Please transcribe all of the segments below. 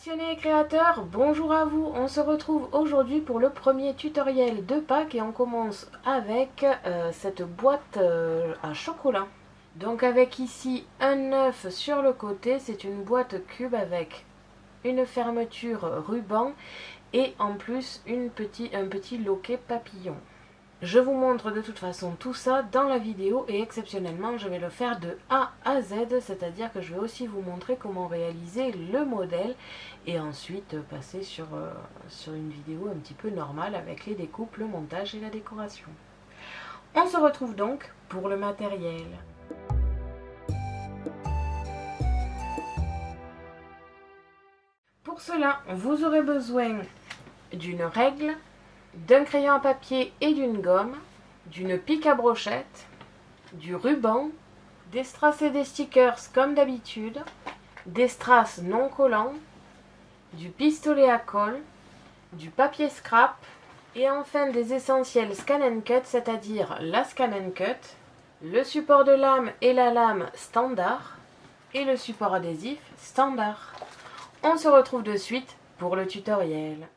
Passionnés et créateurs, bonjour à vous. On se retrouve aujourd'hui pour le premier tutoriel de Pâques et on commence avec cette boîte à chocolat. Donc avec ici un œuf sur le côté, c'est une boîte cube avec une fermeture ruban et en plus un petit loquet papillon. Je vous montre de toute façon tout ça dans la vidéo et exceptionnellement je vais le faire de A à Z, c'est-à-dire que je vais aussi vous montrer comment réaliser le modèle et ensuite passer sur une vidéo un petit peu normale avec les découpes, le montage et la décoration. On se retrouve donc pour le matériel. Pour cela, vous aurez besoin d'une règle, d'un crayon à papier et d'une gomme, d'une pique à brochette, du ruban, des strass et des stickers comme d'habitude, des strass non collants, du pistolet à colle, du papier scrap et enfin des essentiels Scan & Cut, c'est-à-dire la Scan & Cut, le support de lame et la lame standard et le support adhésif standard. On se retrouve de suite pour le tutoriel.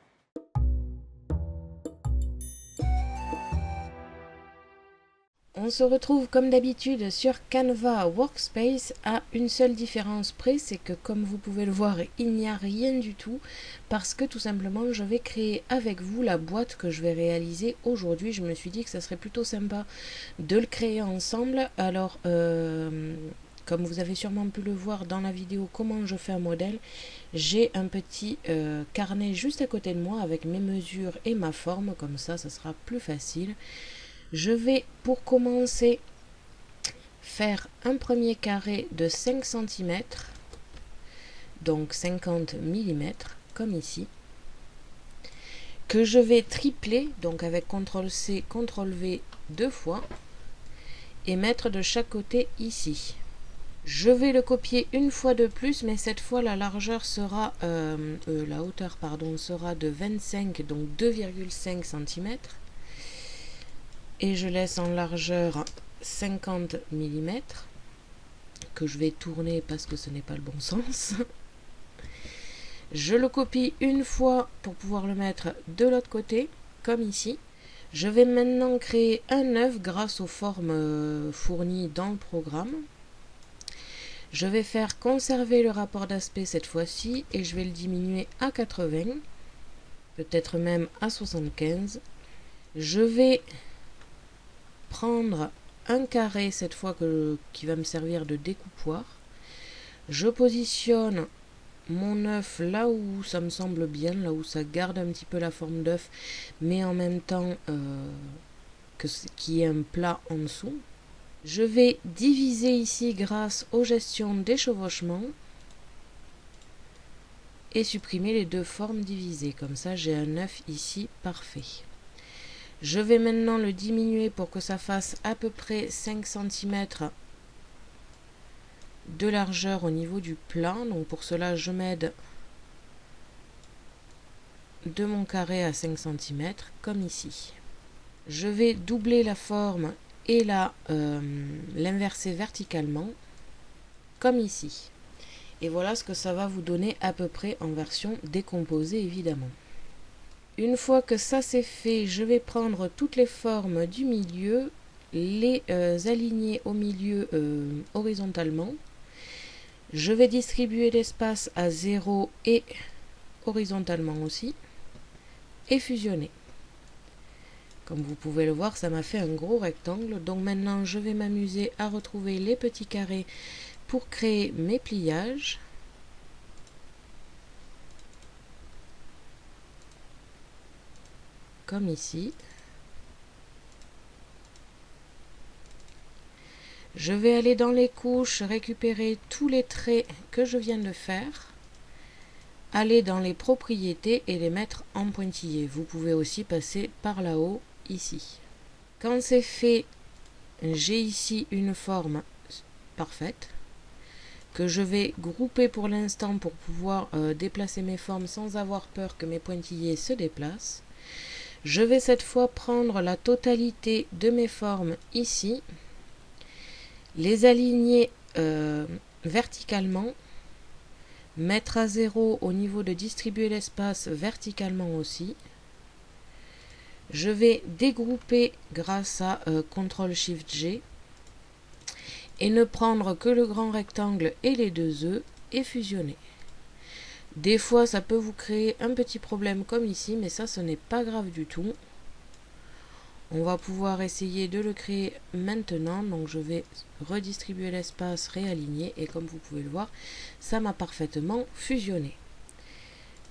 On se retrouve comme d'habitude sur Canva Workspace à une seule différence près, c'est que comme vous pouvez le voir, il n'y a rien du tout parce que tout simplement je vais créer avec vous la boîte que je vais réaliser aujourd'hui. Je me suis dit que ça serait plutôt sympa de le créer ensemble. Alors comme vous avez sûrement pu le voir dans la vidéo comment je fais un modèle, j'ai un petit carnet juste à côté de moi avec mes mesures et ma forme, comme ça sera plus facile. Je vais pour commencer faire un premier carré de 5 cm, donc 50 mm, comme ici, que je vais tripler, donc avec CTRL-C, CTRL-V 2 fois, et mettre de chaque côté ici. Je vais le copier une fois de plus, mais cette fois la largeur sera, la hauteur pardon, sera de 25, donc 2,5 cm. Et je laisse en largeur 50 mm que je vais tourner parce que ce n'est pas le bon sens. Je le copie une fois pour pouvoir le mettre de l'autre côté, comme ici. Je vais maintenant créer un œuf grâce aux formes fournies dans le programme. Je vais faire conserver le rapport d'aspect cette fois-ci et je vais le diminuer à 80, peut-être même à 75. Je vais prendre un carré cette fois qui va me servir de découpoir. Je positionne mon œuf là où ça me semble bien, là où ça garde un petit peu la forme d'œuf, mais en même temps qu'il y ait un plat en dessous. Je vais diviser ici grâce aux gestions d'échevauchement et supprimer les deux formes divisées. Comme ça, j'ai un œuf ici parfait. Je vais maintenant le diminuer pour que ça fasse à peu près 5 cm de largeur au niveau du plat. Donc pour cela, je m'aide de mon carré à 5 cm, comme ici. Je vais doubler la forme et l'inverser verticalement, comme ici. Et voilà ce que ça va vous donner à peu près en version décomposée, évidemment. Une fois que ça c'est fait, je vais prendre toutes les formes du milieu, les aligner au milieu horizontalement. Je vais distribuer l'espace à 0 et horizontalement aussi, et fusionner. Comme vous pouvez le voir, ça m'a fait un gros rectangle. Donc maintenant, je vais m'amuser à retrouver les petits carrés pour créer mes pliages. Comme ici. Je vais aller dans les couches, récupérer tous les traits que je viens de faire, aller dans les propriétés et les mettre en pointillés. Vous pouvez aussi passer par là-haut, ici. Quand c'est fait, j'ai ici une forme parfaite que je vais grouper pour l'instant pour pouvoir déplacer mes formes sans avoir peur que mes pointillés se déplacent. Je vais cette fois prendre la totalité de mes formes ici, les aligner verticalement, Mettre à 0 au niveau de distribuer l'espace verticalement aussi. Je vais dégrouper grâce à CTRL-SHIFT-G et ne prendre que le grand rectangle et les deux œufs et fusionner. Des fois, ça peut vous créer un petit problème comme ici, mais ça, ce n'est pas grave du tout. On va pouvoir essayer de le créer maintenant. Donc, je vais redistribuer l'espace, réaligner, et comme vous pouvez le voir, ça m'a parfaitement fusionné.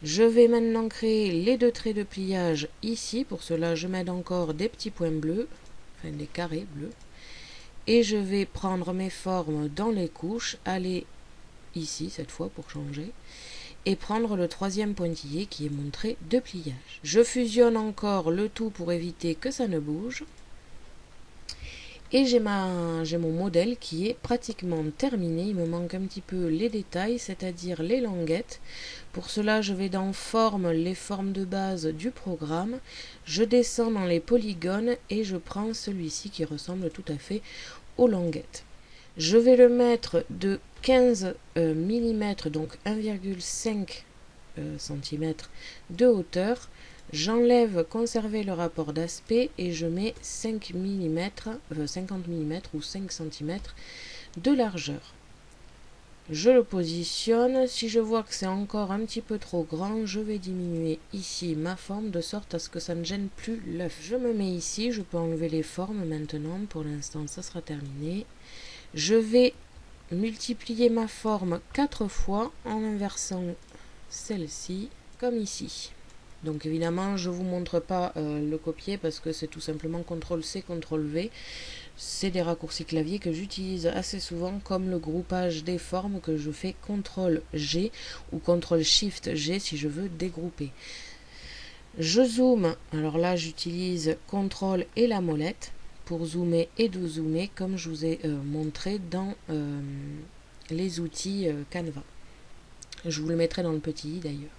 Je vais maintenant créer les deux traits de pliage ici. Pour cela, je mets encore des petits points bleus, enfin des carrés bleus. Et je vais prendre mes formes dans les couches, aller ici cette fois pour changer, et prendre le troisième pointillé qui est mon trait de pliage. Je fusionne encore le tout pour éviter que ça ne bouge. Et j'ai mon modèle qui est pratiquement terminé. Il me manque un petit peu les détails, c'est-à-dire les languettes. Pour cela, je vais dans Forme, les formes de base du programme. Je descends dans les polygones et je prends celui-ci qui ressemble tout à fait aux languettes. Je vais le mettre de 15 mm, donc 1,5 cm de hauteur. J'enlève conserver le rapport d'aspect et je mets 50 mm ou 5 cm de largeur. Je le positionne. Si je vois que c'est encore un petit peu trop grand, je vais diminuer ici ma forme de sorte à ce que ça ne gêne plus l'œuf. Je me mets ici, je peux enlever les formes maintenant. Pour l'instant, ça sera terminé. Je vais multiplier ma forme 4 fois en inversant celle-ci, comme ici. Donc évidemment, je ne vous montre pas le copier parce que c'est tout simplement CTRL-C, CTRL-V. C'est des raccourcis clavier que j'utilise assez souvent, comme le groupage des formes que je fais CTRL-G ou CTRL-SHIFT-G si je veux dégrouper. Je zoome, alors là j'utilise CTRL et la molette pour zoomer et dézoomer comme je vous ai montré dans les outils Canva. Je vous le mettrai dans le petit i d'ailleurs.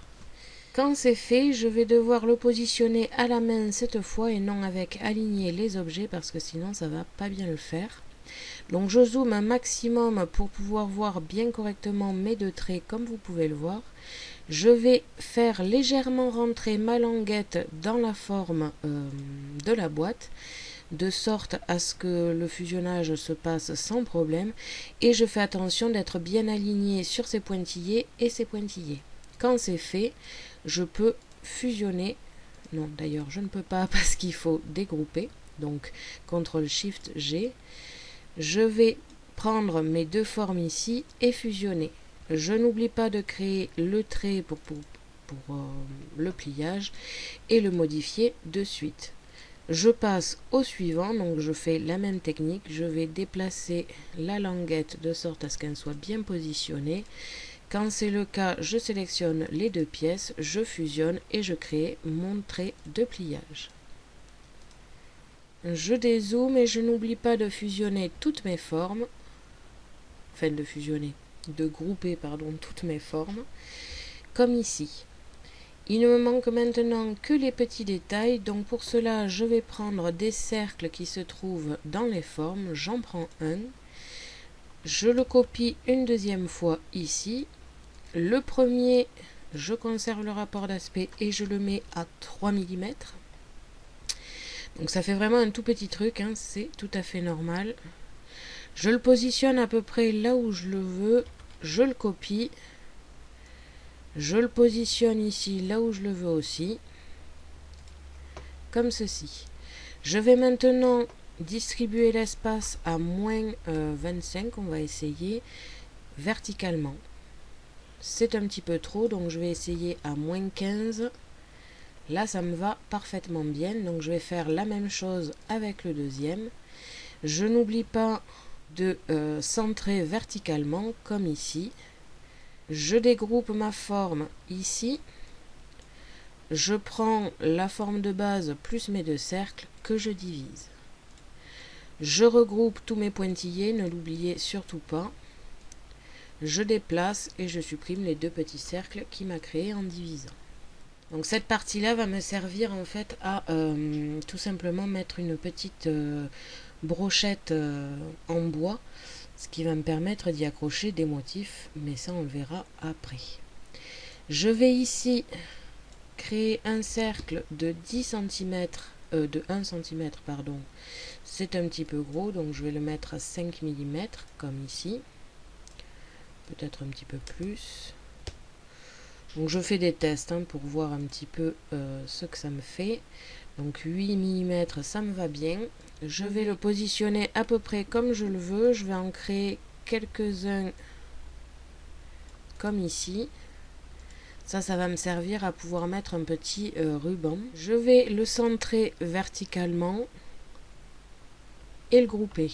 Quand c'est fait, je vais devoir le positionner à la main cette fois et non avec aligner les objets parce que sinon ça va pas bien le faire. Donc je zoome un maximum pour pouvoir voir bien correctement mes deux traits comme vous pouvez le voir. Je vais faire légèrement rentrer ma languette dans la forme de la boîte de sorte à ce que le fusionnage se passe sans problème et je fais attention d'être bien aligné sur ces pointillés et ces pointillés. Quand c'est fait, je peux fusionner. Non, d'ailleurs, je ne peux pas parce qu'il faut dégrouper. Donc, CTRL-SHIFT-G. Je vais prendre mes deux formes ici et fusionner. Je n'oublie pas de créer le trait pour le pliage et le modifier de suite. Je passe au suivant, donc je fais la même technique. Je vais déplacer la languette de sorte à ce qu'elle soit bien positionnée. Quand c'est le cas, je sélectionne les deux pièces, je fusionne et je crée mon trait de pliage. Je dézoome et je n'oublie pas de fusionner toutes mes formes, enfin de grouper toutes mes formes, comme ici. Il ne me manque maintenant que les petits détails, donc pour cela je vais prendre des cercles qui se trouvent dans les formes, j'en prends un, je le copie une deuxième fois ici. Le premier, je conserve le rapport d'aspect et je le mets à 3 mm. Donc ça fait vraiment un tout petit truc, hein, c'est tout à fait normal. Je le positionne à peu près là où je le veux, je le copie. Je le positionne ici là où je le veux aussi, comme ceci. Je vais maintenant distribuer l'espace à moins 25, on va essayer verticalement. C'est un petit peu trop, donc je vais essayer à moins 15. Là, ça me va parfaitement bien, donc je vais faire la même chose avec le deuxième. Je n'oublie pas de centrer verticalement, comme ici. Je dégroupe ma forme ici. Je prends la forme de base plus mes deux cercles que je divise. Je regroupe tous mes pointillés, ne l'oubliez surtout pas. Je déplace et je supprime les deux petits cercles qui m'a créé en divisant. Donc cette partie-là va me servir en fait à tout simplement mettre une petite brochette en bois. ce qui va me permettre d'y accrocher des motifs, mais ça on le verra après. Je vais ici créer un cercle de 10 cm, de 1 cm pardon. C'est un petit peu gros, donc je vais le mettre à 5 mm comme ici, peut-être un petit peu plus. Donc je fais des tests pour voir un petit peu ce que ça me fait. Donc 8 mm ça me va bien. Je vais le positionner à peu près comme je le veux. Je vais en créer quelques-uns comme ici. Ça va me servir à pouvoir mettre un petit ruban. Je vais le centrer verticalement et le grouper.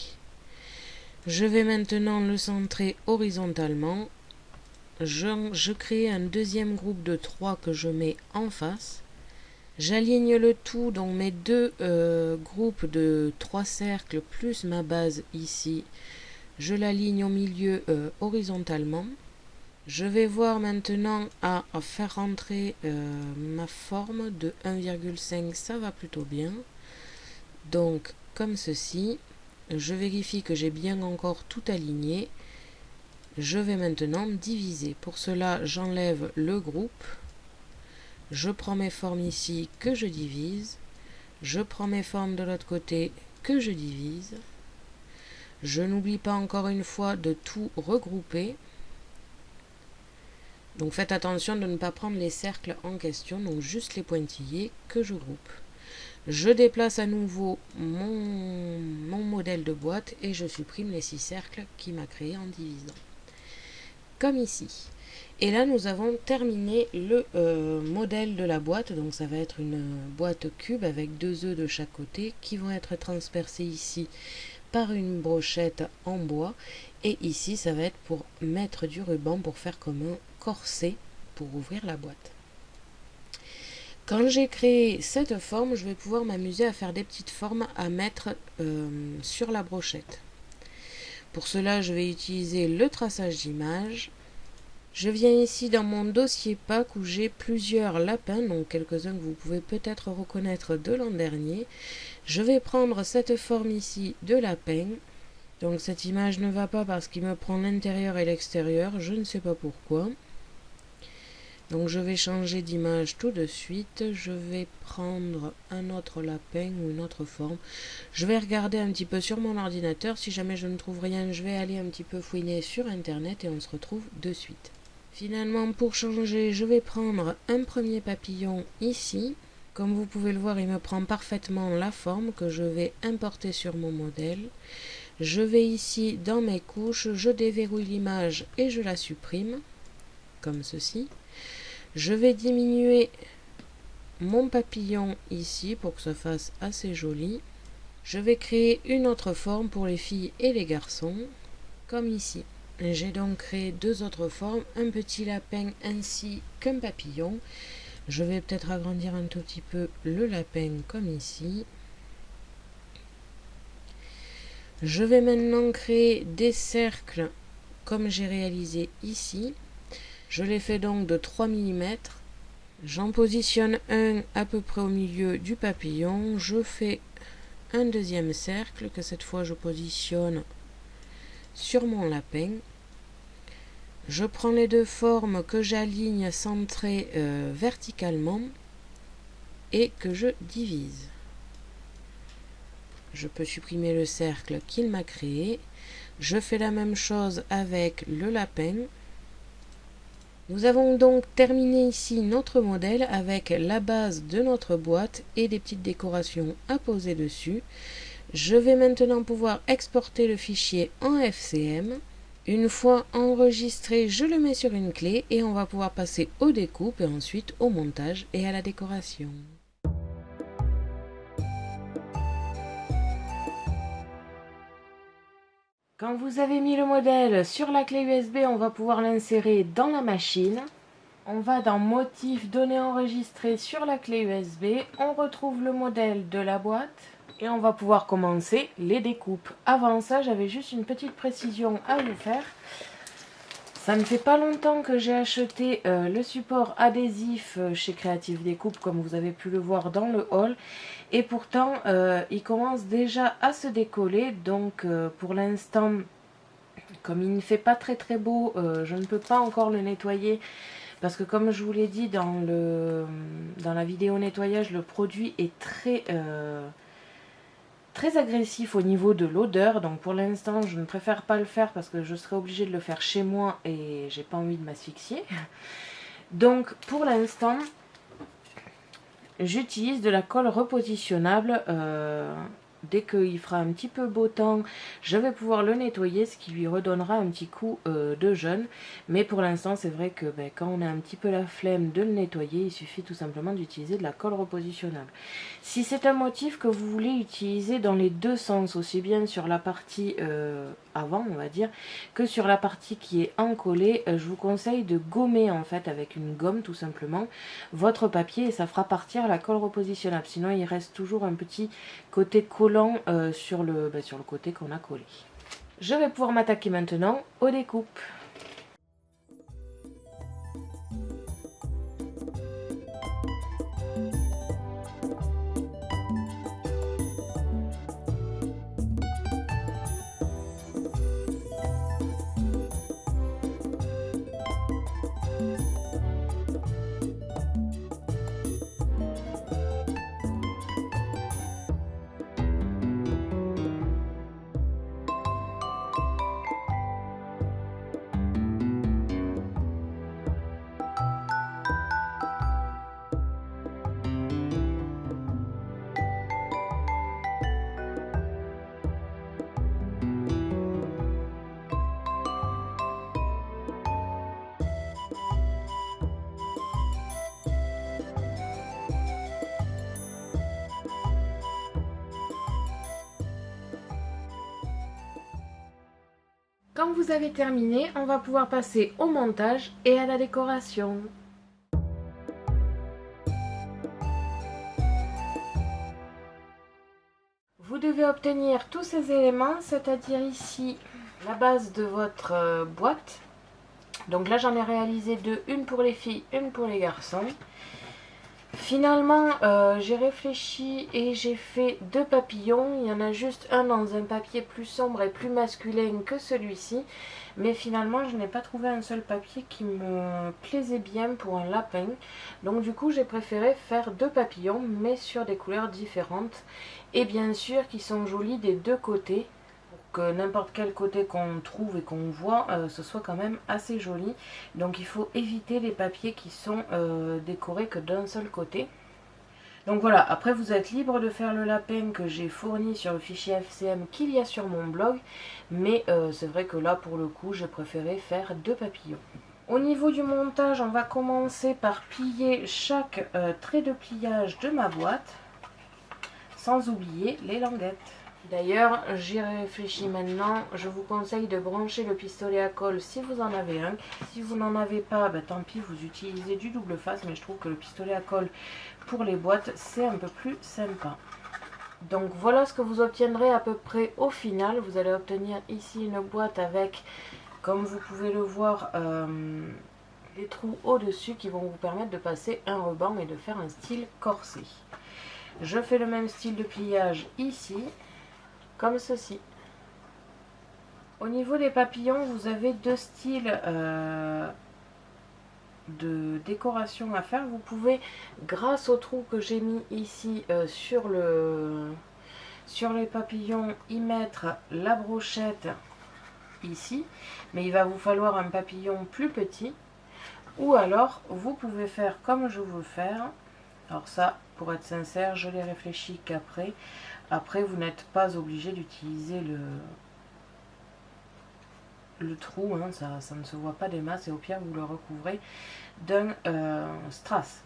Je vais maintenant le centrer horizontalement. Je crée un deuxième groupe de 3 que je mets en face. J'aligne le tout, donc mes deux groupes de 3 cercles plus ma base ici. Je l'aligne au milieu horizontalement. Je vais voir maintenant à faire rentrer ma forme de 1,5, ça va plutôt bien. Donc comme ceci, je vérifie que j'ai bien encore tout aligné. Je vais maintenant diviser. Pour cela, j'enlève le groupe. Je prends mes formes ici que je divise. Je prends mes formes de l'autre côté que je divise. Je n'oublie pas encore une fois de tout regrouper. Donc faites attention de ne pas prendre les cercles en question, donc juste les pointillés que je groupe. Je déplace à nouveau mon modèle de boîte et je supprime les 6 cercles qu'il m'a créé en divisant. Comme ici. Et là nous avons terminé le modèle de la boîte, donc ça va être une boîte cube avec 2 œufs de chaque côté qui vont être transpercés ici par une brochette en bois, et ici ça va être pour mettre du ruban pour faire comme un corset pour ouvrir la boîte. Quand j'ai créé cette forme, je vais pouvoir m'amuser à faire des petites formes à mettre sur la brochette. Pour cela, je vais utiliser le traçage d'image. Je viens ici dans mon dossier pack où j'ai plusieurs lapins, donc quelques-uns que vous pouvez peut-être reconnaître de l'an dernier. Je vais prendre cette forme ici de lapin. Donc cette image ne va pas parce qu'il me prend l'intérieur et l'extérieur, je ne sais pas pourquoi. Donc je vais changer d'image tout de suite. Je vais prendre un autre lapin ou une autre forme. Je vais regarder un petit peu sur mon ordinateur. Si jamais je ne trouve rien, je vais aller un petit peu fouiner sur internet et on se retrouve de suite. Finalement, pour changer, je vais prendre un premier papillon ici. Comme vous pouvez le voir, il me prend parfaitement la forme que je vais importer sur mon modèle. Je vais ici dans mes couches, je déverrouille l'image et je la supprime, comme ceci. Je vais diminuer mon papillon ici pour que ça fasse assez joli. Je vais créer une autre forme pour les filles et les garçons, comme ici. J'ai donc créé 2 autres formes, un petit lapin ainsi qu'un papillon. Je vais peut-être agrandir un tout petit peu le lapin comme ici. Je vais maintenant créer des cercles comme j'ai réalisé ici. Je les fais donc de 3 mm. J'en positionne un à peu près au milieu du papillon. Je fais un deuxième cercle que cette fois je positionne sur mon lapin. Je prends les 2 formes que j'aligne centrées verticalement et que je divise. Je peux supprimer le cercle qu'il m'a créé. Je fais la même chose avec le lapin. Nous avons donc terminé ici notre modèle avec la base de notre boîte et des petites décorations à poser dessus. Je vais maintenant pouvoir exporter le fichier en FCM. Une fois enregistré, je le mets sur une clé et on va pouvoir passer aux découpes et ensuite au montage et à la décoration. Quand vous avez mis le modèle sur la clé USB, on va pouvoir l'insérer dans la machine. On va dans Motifs, données enregistrées sur la clé USB. On retrouve le modèle de la boîte et on va pouvoir commencer les découpes. Avant ça, j'avais juste une petite précision à vous faire. Ça ne fait pas longtemps que j'ai acheté le support adhésif chez Creative Découpe, comme vous avez pu le voir dans le haul. Et pourtant, il commence déjà à se décoller. Donc, pour l'instant, Comme il ne fait pas très beau, je ne peux pas encore le nettoyer. Parce que comme je vous l'ai dit dans la vidéo nettoyage, le produit est très agressif au niveau de l'odeur. Donc pour l'instant, je ne préfère pas le faire parce que je serais obligée de le faire chez moi et j'ai pas envie de m'asphyxier. Donc pour l'instant, j'utilise de la colle repositionnable. Dès qu'il fera un petit peu beau temps, je vais pouvoir le nettoyer, ce qui lui redonnera un petit coup de jeune. Mais pour l'instant, c'est vrai que quand on a un petit peu la flemme de le nettoyer, il suffit tout simplement d'utiliser de la colle repositionnable. Si c'est un motif que vous voulez utiliser dans les deux sens, aussi bien sur la partie avant, on va dire, que sur la partie qui est encollée, je vous conseille de gommer en fait avec une gomme tout simplement votre papier et ça fera partir la colle repositionnable. Sinon, il reste toujours un petit côté collant sur le côté qu'on a collé. Je vais pouvoir m'attaquer maintenant aux découpes. Quand vous avez terminé, on va pouvoir passer au montage et à la décoration. Vous devez obtenir tous ces éléments, c'est-à-dire ici la base de votre boîte. Donc là j'en ai réalisé deux, une pour les filles, une pour les garçons. Finalement, j'ai réfléchi et j'ai fait deux papillons. Il y en a juste un dans un papier plus sombre et plus masculin que celui-ci. Mais finalement, je n'ai pas trouvé un seul papier qui me plaisait bien pour un lapin. Donc du coup, j'ai préféré faire deux papillons, mais sur des couleurs différentes. Et bien sûr, qui sont jolis des deux côtés. Que n'importe quel côté qu'on trouve et qu'on voit, ce soit quand même assez joli. Donc il faut éviter les papiers qui sont décorés que d'un seul côté. Donc voilà, après vous êtes libre de faire le lapin que j'ai fourni sur le fichier FCM qu'il y a sur mon blog. Mais c'est vrai que là pour le coup j'ai préféré faire deux papillons. Au niveau du montage, on va commencer par plier chaque trait de pliage de ma boîte. Sans oublier les languettes. D'ailleurs, j'y réfléchis maintenant, je vous conseille de brancher le pistolet à colle si vous en avez un. Si vous n'en avez pas, tant pis, vous utilisez du double face, mais je trouve que le pistolet à colle pour les boîtes, c'est un peu plus sympa. Donc voilà ce que vous obtiendrez à peu près au final. Vous allez obtenir ici une boîte avec, comme vous pouvez le voir, des trous au-dessus qui vont vous permettre de passer un ruban et de faire un style corset. Je fais le même style de pliage ici. Comme ceci. Au niveau des papillons, vous avez deux styles de décoration à faire. Vous pouvez, grâce au trou que j'ai mis ici sur les papillons, y mettre la brochette ici. Mais il va vous falloir un papillon plus petit. Ou alors, vous pouvez faire comme je veux faire. Alors ça, pour être sincère, je l'ai réfléchi qu'après. Après, vous n'êtes pas obligé d'utiliser le trou, hein, ça ne se voit pas des masses et au pire, vous le recouvrez d'un strass.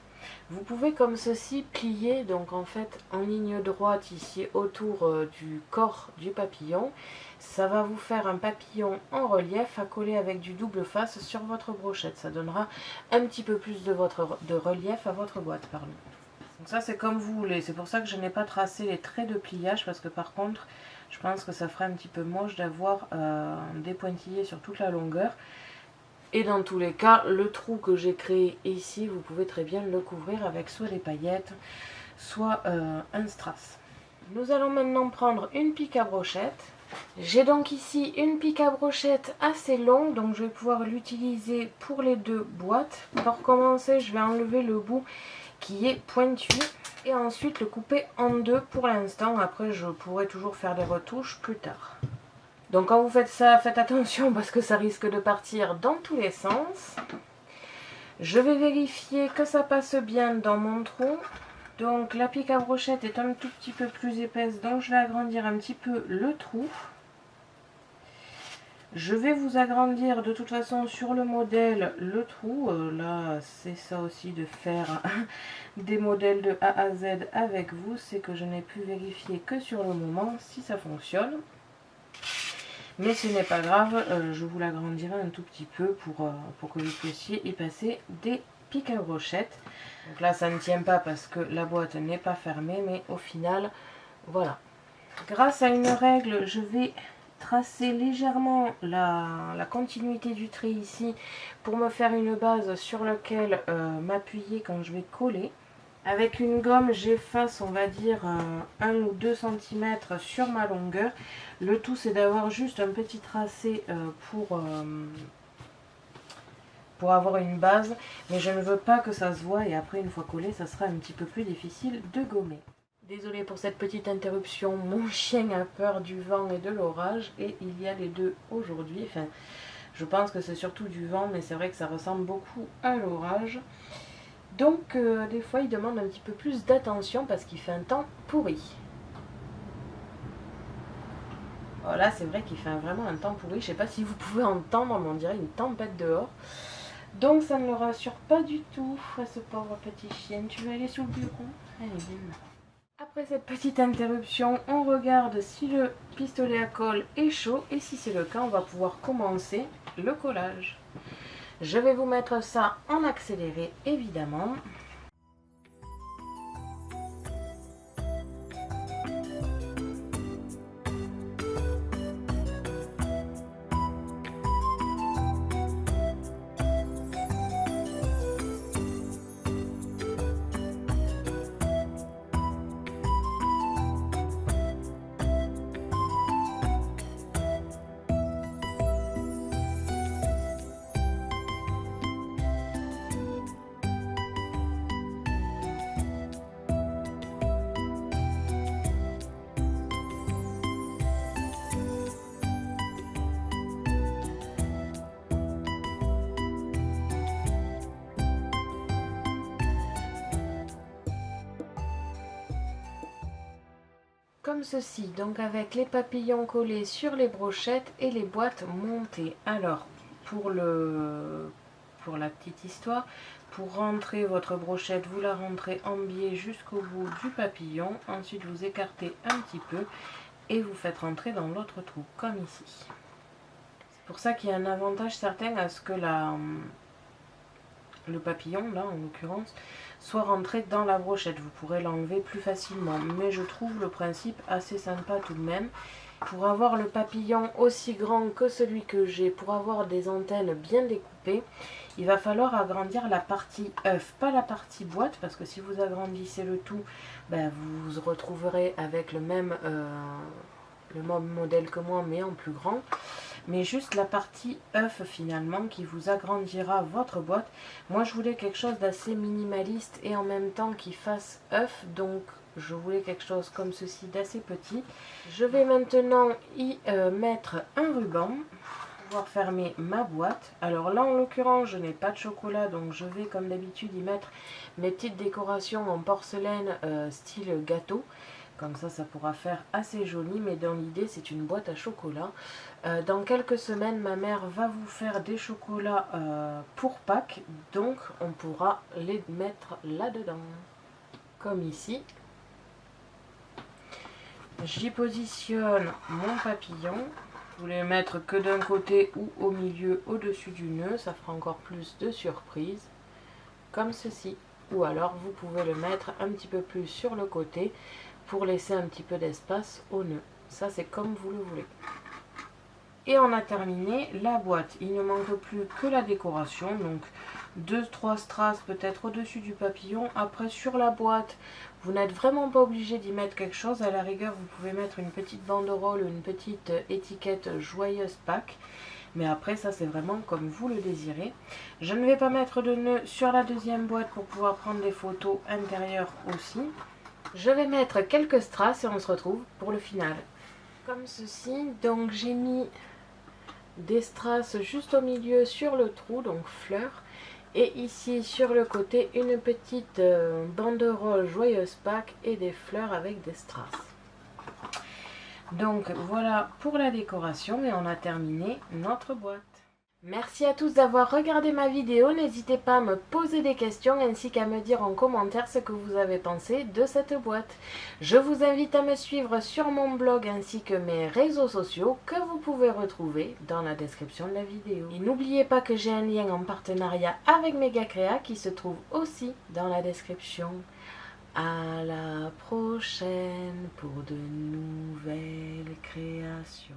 Vous pouvez comme ceci plier, donc en fait, en ligne droite ici autour du corps du papillon. Ça va vous faire un papillon en relief à coller avec du double face sur votre brochette. Ça donnera un petit peu plus de relief à votre boîte, pardon. Donc ça c'est comme vous voulez, c'est pour ça que je n'ai pas tracé les traits de pliage parce que par contre je pense que ça ferait un petit peu moche d'avoir des pointillés sur toute la longueur. Et dans tous les cas, le trou que j'ai créé ici, vous pouvez très bien le couvrir avec soit des paillettes, soit un strass. Nous allons maintenant prendre une pique à brochette J'ai donc ici une pique à brochette assez longue, donc je vais pouvoir l'utiliser pour les deux boîtes. Pour commencer, je vais enlever le bout qui est pointu et ensuite le couper en deux pour l'instant. Après, je pourrai toujours faire des retouches plus tard. Donc quand vous faites ça, faites attention parce que ça risque de partir dans tous les sens. Je vais vérifier que ça passe bien dans mon trou. Donc la pique à brochette est un tout petit peu plus épaisse, donc je vais agrandir un petit peu le trou. Je vais vous agrandir de toute façon sur le modèle le trou. Là, c'est ça aussi de faire des modèles de A à Z avec vous. C'est que je n'ai pu vérifier que sur le moment si ça fonctionne. Mais ce n'est pas grave, je vous l'agrandirai un tout petit peu pour que vous puissiez y passer des piques à brochette. Donc là, ça ne tient pas parce que la boîte n'est pas fermée, mais au final, voilà. Grâce à une règle, je vais tracer légèrement la continuité du trait ici pour me faire une base sur laquelle m'appuyer quand je vais coller. Avec une gomme, j'efface, on va dire, 1 ou 2 cm sur ma longueur. Le tout, c'est d'avoir juste un petit tracé pour avoir une base. Mais je ne veux pas que ça se voie et après, une fois collé, ça sera un petit peu plus difficile de gommer. Désolée pour cette petite interruption, mon chien a peur du vent et de l'orage et il y a les deux aujourd'hui. Enfin, je pense que c'est surtout du vent, mais c'est vrai que ça ressemble beaucoup à l'orage. Donc des fois il demande un petit peu plus d'attention parce qu'il fait un temps pourri. Voilà, c'est vrai qu'il fait vraiment un temps pourri. Je ne sais pas si vous pouvez entendre, mais on dirait une tempête dehors. Donc ça ne le rassure pas du tout à ce pauvre petit chien. Tu veux aller sous le bureau? Allez, viens. Après cette petite interruption, on regarde si le pistolet à colle est chaud. Et si c'est le cas, on va pouvoir commencer le collage. Je vais vous mettre ça en accéléré, évidemment. Comme ceci, donc avec les papillons collés sur les brochettes et les boîtes montées. Alors, pour la petite histoire, pour rentrer votre brochette, vous la rentrez en biais jusqu'au bout du papillon. Ensuite, vous écartez un petit peu et vous faites rentrer dans l'autre trou, comme ici. C'est pour ça qu'il y a un avantage certain à ce que le papillon, là en l'occurrence, soit rentré dans la brochette. Vous pourrez l'enlever plus facilement, mais je trouve le principe assez sympa tout de même. Pour avoir le papillon aussi grand que celui que j'ai, pour avoir des antennes bien découpées, il va falloir agrandir la partie œuf, pas la partie boîte, parce que si vous agrandissez le tout, ben vous vous retrouverez avec le même modèle que moi, mais en plus grand. Mais juste la partie œuf finalement qui vous agrandira votre boîte. Moi je voulais quelque chose d'assez minimaliste et en même temps qui fasse œuf, donc je voulais quelque chose comme ceci d'assez petit. Je vais maintenant y mettre un ruban pour pouvoir fermer ma boîte. Alors là en l'occurrence je n'ai pas de chocolat, donc je vais comme d'habitude y mettre mes petites décorations en porcelaine style gâteau. Comme ça pourra faire assez joli, mais dans l'idée c'est une boîte à chocolat. Dans quelques semaines ma mère va vous faire des chocolats pour Pâques, donc on pourra les mettre là-dedans. Comme ici. J'y positionne mon papillon. Vous voulez le mettre que d'un côté ou au milieu, au-dessus du nœud, ça fera encore plus de surprise. Comme ceci. Ou alors vous pouvez le mettre un petit peu plus sur le côté pour laisser un petit peu d'espace au nœud. Ça c'est comme vous le voulez. Et on a terminé la boîte. Il ne manque plus que la décoration. Donc 2-3 strass peut-être au-dessus du papillon. Après sur la boîte, vous n'êtes vraiment pas obligé d'y mettre quelque chose. À la rigueur, vous pouvez mettre une petite banderole ou une petite étiquette joyeuse Pâques. Mais après, ça c'est vraiment comme vous le désirez. Je ne vais pas mettre de nœud sur la deuxième boîte pour pouvoir prendre des photos intérieures aussi. Je vais mettre quelques strass et on se retrouve pour le final. Comme ceci, donc j'ai mis des strass juste au milieu sur le trou, donc fleurs. Et ici sur le côté, une petite banderole joyeuse Pâques et des fleurs avec des strass. Donc voilà pour la décoration et on a terminé notre boîte. Merci à tous d'avoir regardé ma vidéo, n'hésitez pas à me poser des questions ainsi qu'à me dire en commentaire ce que vous avez pensé de cette boîte. Je vous invite à me suivre sur mon blog ainsi que mes réseaux sociaux que vous pouvez retrouver dans la description de la vidéo. Et n'oubliez pas que j'ai un lien en partenariat avec Megacrea qui se trouve aussi dans la description. À la prochaine pour de nouvelles créations.